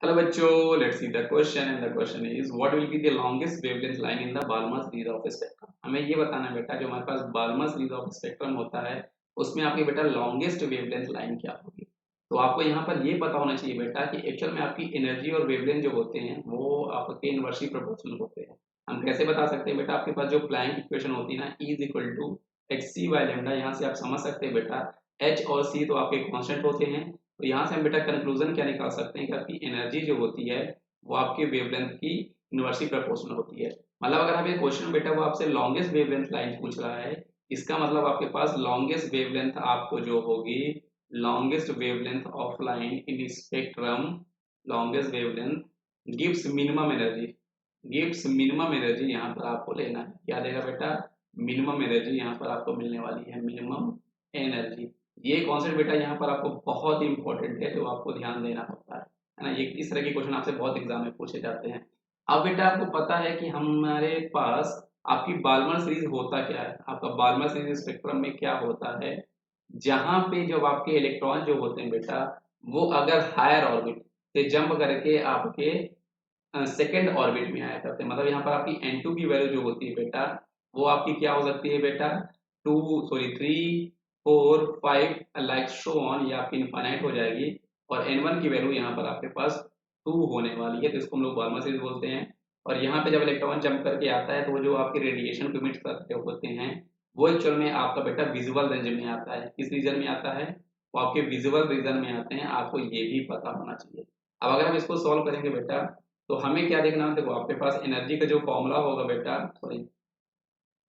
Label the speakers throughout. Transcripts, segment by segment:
Speaker 1: Hello बच्चों, let's see the question and the question is what will be the longest wavelength line in the Balmer series of spectrum। हमें ये बताना है बेटा जो हमारे पास Balmer series of spectrum होता है उसमें आपकी बेटा longest wavelength line क्या होगी। तो आपको यहाँ पर ये पता होना चाहिए बेटा कि एक्चुअल में आपकी एनर्जी और वेवलेंथ जो होते हैं वो आपके इनवर्सली प्रोपोर्शनल होते हैं। हम कैसे बता सकते हैं बेटा, आपके पास जो प्लैंक इक्वेशन होती है ना E is equal to H C by lambda, यहाँ से आप समझ सकते हैं बेटा H और C तो आपके कॉन्स्टेंट होते हैं। तो यहाँ से हम बेटा कंक्लूजन क्या निकाल सकते हैं कि आपकी एनर्जी जो होती है वो आपके वेवलेंथ की इनवर्सली प्रोपोर्शनल होती है। मतलब अगर आप ये क्वेश्चन बेटा वो आपसे लॉन्गेस्ट वेवलेंथ लाइन पूछ रहा है, इसका मतलब आपके पास लॉन्गेस्ट वेवलेंथ आपको जो होगी, longest wavelength of line in spectrum, longest wavelength gives minimum energy, gives minimum energy यहाँ पर आपको लेना है। क्या देगा बेटा? मिनिमम एनर्जी यहाँ पर आपको मिलने वाली है, मिनिमम एनर्जी। ये कॉन्सेप्ट बेटा यहाँ पर आपको बहुत ही इंपॉर्टेंट है, जो आपको ध्यान देना होता है ना। ये इस तरह के क्वेश्चन आपसे बहुत एग्जाम में पूछे जाते हैं। अब बेटा आपको पता है कि हमारे पास आपकी बाल्मर सीरीज होता क्या है, आपका बाल्मर सीरीज स्पेक्ट्रम में क्या होता है, जहां पे जब आपके इलेक्ट्रॉन जो होते हैं बेटा वो अगर हायर ऑर्बिट से जंप करके आपके सेकेंड ऑर्बिट में आया करते हैं, मतलब यहाँ पर आपकी N2 की वैल्यू जो होती है बेटा वो आपकी क्या हो सकती है बेटा, 3 4 5 लाइक शो ऑन, ये आपकी इनफाइनाइट हो जाएगी। और N1 की वैल्यू यहाँ पर आपके पास 2 होने वाली है, तो इसको हम लोग बाल्मर सीरीज बोलते हैं। और यहाँ पे जब इलेक्ट्रॉन जंप करके आता है तो वो जो आपके रेडिएशन को इमिट करते होते हैं वो एक्चुअल में आपका बेटा विजुअल रेंज में आता है। किस रीजन में आता है? वो आपके विजुअल रीजन में आते हैं, आपको ये भी पता होना चाहिए। अब अगर हम इसको सॉल्व करेंगे बेटा तो हमें क्या देखना है, देखो आपके पास एनर्जी का जो फॉर्मूला होगा बेटा, सॉरी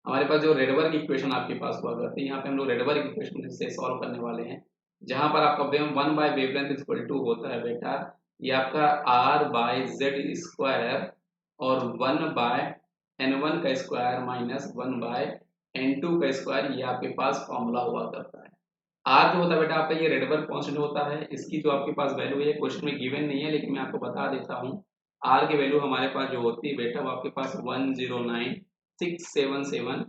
Speaker 1: हमारे पास जो रेडबर्ग इक्वेशन आपके पास हुआ करती है, यहाँ पे हम लोग रेडबर्ग इक्वेशन से सॉल्व करने वाले हैं, जहां पर आपका wave 1 by wavelength equal to होता है बेटा ये आपका r बाय जेड स्क्वायर और 1 बाय n1 का स्क्वायर माइनस 1 बाय n2 का स्क्वायर, ये आपके पास फॉर्मूला हुआ करता है। r जो होता है बेटा आपका ये रेडबर्ग कांस्टेंट होता है, इसकी जो आपके पास वैल्यू है क्वेश्चन में गिवन नहीं है लेकिन मैं आपको बता देता हूँ। r की वैल्यू हमारे पास जो होती है बेटा वो आपके पास 109677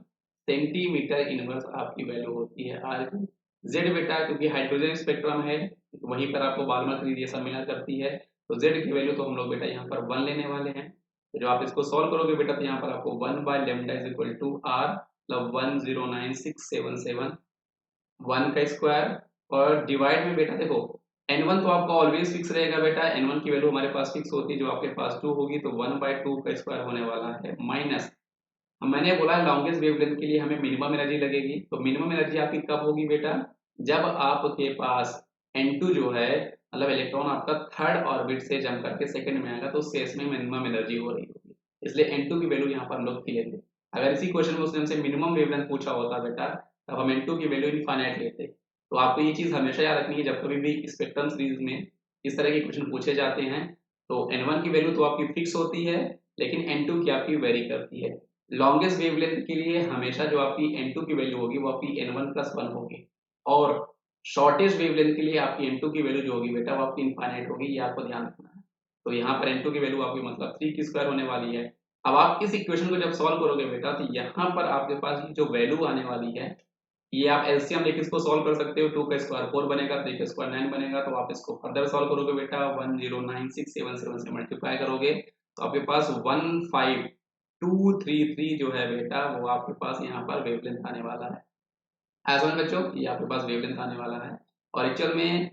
Speaker 1: सेंटीमीटर इनवर्स आपकी वैल्यू होती है r की। z बेटा क्योंकि हाइड्रोजन स्पेक्ट्रम है तो वहीं पर आपको बाल्मर सीरीज ये सब मिला करती है, तो z की वैल्यू तो हम लोग बेटा यहाँ पर 1 लेने वाले हैं। तो जब आप इसको सॉल्व करोगे बेटा तो यहाँ पर आपको 1 by lambda is equal to r मतलब 109677 1 का स्क्वायर और डिवाइड में बेटा देखो n1 तो आपका ऑलवेज फिक्स रहेगा बेटा, n1 की वैल्यू हमारे पास फिक्स होती है जो आपके पास 2 होगी, तो 1 बाय 2 का स्क्वायर होने वाला है माइनस, मैंने बोला लॉन्गेस्ट वेवलेंथ के लिए हमें मिनिमम एनर्जी लगेगी, तो मिनिमम एनर्जी आपकी कब होगी बेटा, जब आपके पास n2 जो है मतलब इलेक्ट्रॉन आपका थर्ड ऑर्बिट से जंप करके सेकंड में आएगा, तो उस केस में मिनिमम एनर्जी हो रही होगी, इसलिए n2 की वैल्यू यहाँ पर हम लोग की लेंगे। अगर इसी क्वेश्चन में उसने हमसे मिनिमम वेवलेंथ पूछा होता बेटा तब हम n2 की वैल्यू इनफाइनाइट लेते। तो आपको ये चीज हमेशा याद रखनी है जब कभी भी स्पेक्ट्रम सीरीज में इस तरह के क्वेश्चन पूछे जाते हैं, तो n1 की वैल्यू तो आपकी फिक्स होती है लेकिन n2 की आपकी वेरी करती है। लॉन्गेस्ट वेवलेंथ के लिए हमेशा जो आपकी n2 की वैल्यू होगी वो आपकी n1 प्लस 1 होगी, और शॉर्टेस्ट वेवलेंथ के लिए आपकी n2 की वैल्यू जो होगी बेटा वो आपकी इनफाइनाइट होगी, ये आपको ध्यान रखना है। तो यहाँ पर n2 की वैल्यू आपकी मतलब 3 की स्क्वायर होने वाली है। अब आप इस इक्वेशन को जब सॉल्व करोगे बेटा तो यहाँ पर आपके पास जो वैल्यू आने वाली है ये आप एलसीएम लेके इसको सॉल्व कर सकते हो, 2 का स्क्वायर 4 बनेगा, 3 का स्क्वायर 9 बनेगा, तो आप इसको फर्दर सॉल्व करोगे बेटा 109677 से मल्टीप्लाई करोगे तो आपके पास 15233 जो है बेटा वो आपके पास यहाँ पर वेवलेंथ आने वाला है। ऐसा में बच्चों ये आपके पास वेवलेंथ आने वाला है, और एक्चुअल में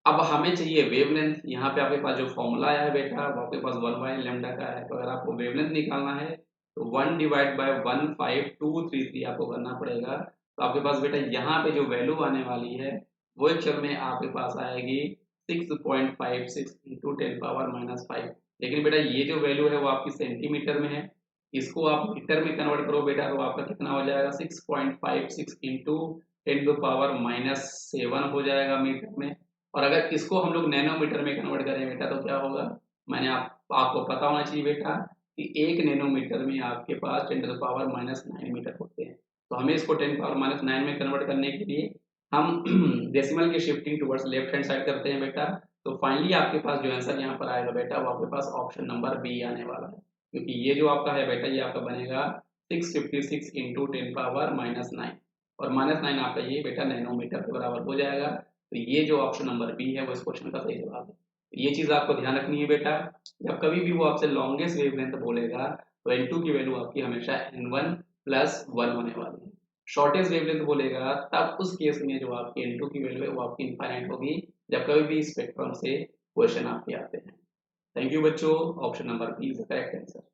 Speaker 1: अब हमें चाहिए वेवलेंथ। यहाँ पे आपके पास जो फॉर्मूला आया है बेटा वो आपके पास 1 बाय लेमडा का है, तो अगर आपको वेवलेंथ निकालना है तो 1 डिवाइड बाय 15233 आपको करना पड़ेगा। तो आपके पास बेटा यहाँ पे जो वैल्यू आने वाली है वो एक्चुअल में आपके पास आएगी 6.56 इंटू 10⁻⁻5। लेकिन बेटा ये जो वैल्यू है वो आपकी सेंटीमीटर में है, इसको आप मीटर में कन्वर्ट करो बेटा तो आपका कितना हो जाएगा 6.56 इंटू 10⁻⁻7 हो जाएगा मीटर में। और अगर इसको हम लोग नैनोमीटर में कन्वर्ट करें बेटा तो क्या होगा, मैंने आपको पता होना चाहिए बेटा कि 1 नैनोमीटर में आपके पास 10⁻⁹ मीटर होते हैं। तो हमें इसको 10⁻⁹ में कन्वर्ट करने के लिए हम डेसिमल की shifting towards left hand side करते हैं बेटा। तो फाइनली आपके पास जो आंसर यहाँ पर आएगा बेटा वो आपके पास ऑप्शन नंबर बी आने वाला है, क्योंकि ये जो आपका है बेटा ये आपका बनेगा 656 इंटू 10⁻⁹ और -9 आपका ये बेटा नैनोमीटर के बराबर हो जाएगा। तो ये जो ऑप्शन नंबर बी है वो इस क्वेश्चन का सही जवाब है। ये चीज आपको ध्यान रखनी है बेटा। जब कभी भी वो आपसे लॉन्गेस्ट वेवलेंथ बोलेगा तो N2 की वैल्यू आपकी हमेशा N1 प्लस 1 होने वाली है। शॉर्टेस्ट वेवलेंथ बोलेगा तब उस केस में जो आपकी N2 की वैल्यू है वो आपकी इनफाइनाइट होगी, जब कभी भी स्पेक्ट्रम से क्वेश्चन आपके आते हैं। थैंक यू बच्चों, option number B is the correct answer.